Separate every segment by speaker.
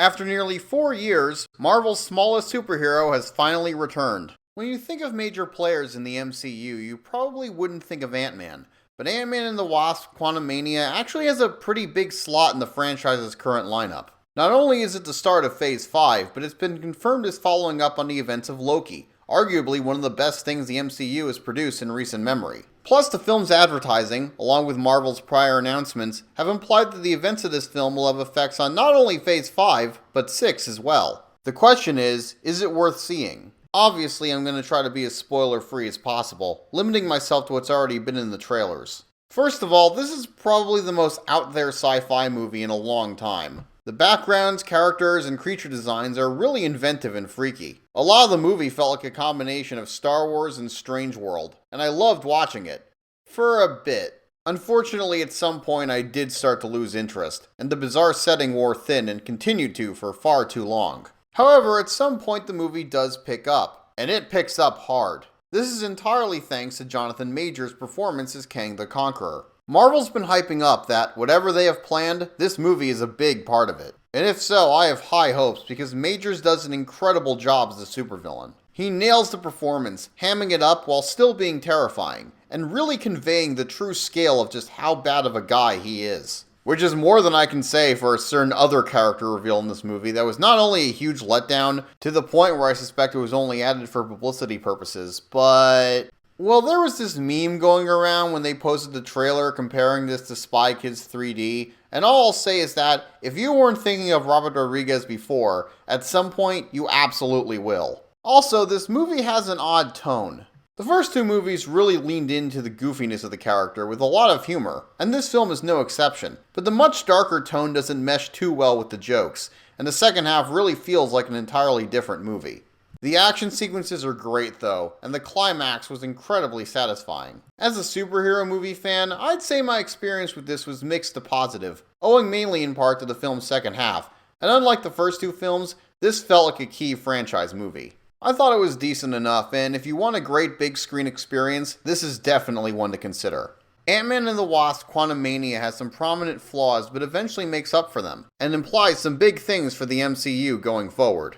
Speaker 1: After nearly 4 years, Marvel's smallest superhero has finally returned. When you think of major players in the MCU, you probably wouldn't think of Ant-Man, but Ant-Man and the Wasp: Quantumania actually has a pretty big slot in the franchise's current lineup. Not only is it the start of Phase 5, but it's been confirmed as following up on the events of Loki, arguably one of the best things the MCU has produced in recent memory. Plus, the film's advertising, along with Marvel's prior announcements, have implied that the events of this film will have effects on not only Phase 5, but 6 as well. The question is it worth seeing? Obviously, I'm going to try to be as spoiler-free as possible, limiting myself to what's already been in the trailers. First of all, this is probably the most out-there sci-fi movie in a long time. The backgrounds, characters, and creature designs are really inventive and freaky. A lot of the movie felt like a combination of Star Wars and Strange World, and I loved watching it. For a bit. Unfortunately, at some point I did start to lose interest, and the bizarre setting wore thin and continued to for far too long. However, at some point the movie does pick up, and it picks up hard. This is entirely thanks to Jonathan Majors' performance as Kang the Conqueror. Marvel's been hyping up that, whatever they have planned, this movie is a big part of it. And if so, I have high hopes because Majors does an incredible job as a supervillain. He nails the performance, hamming it up while still being terrifying, and really conveying the true scale of just how bad of a guy he is. Which is more than I can say for a certain other character reveal in this movie that was not only a huge letdown, to the point where I suspect it was only added for publicity purposes, but... well, there was this meme going around when they posted the trailer comparing this to Spy Kids 3D, and all I'll say is that, if you weren't thinking of Robert Rodriguez before, at some point you absolutely will. Also, this movie has an odd tone. The first two movies really leaned into the goofiness of the character with a lot of humor, and this film is no exception, but the much darker tone doesn't mesh too well with the jokes, and the second half really feels like an entirely different movie. The action sequences are great though, and the climax was incredibly satisfying. As a superhero movie fan, I'd say my experience with this was mixed to positive, owing mainly in part to the film's second half, and unlike the first two films, this felt like a key franchise movie. I thought it was decent enough, and if you want a great big screen experience, this is definitely one to consider. Ant-Man and the Wasp: Quantumania has some prominent flaws but eventually makes up for them, and implies some big things for the MCU going forward.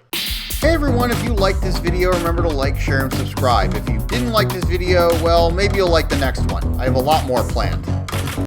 Speaker 1: Hey everyone, if you liked this video, remember to like, share, and subscribe. If you didn't like this video, well, maybe you'll like the next one. I have a lot more planned.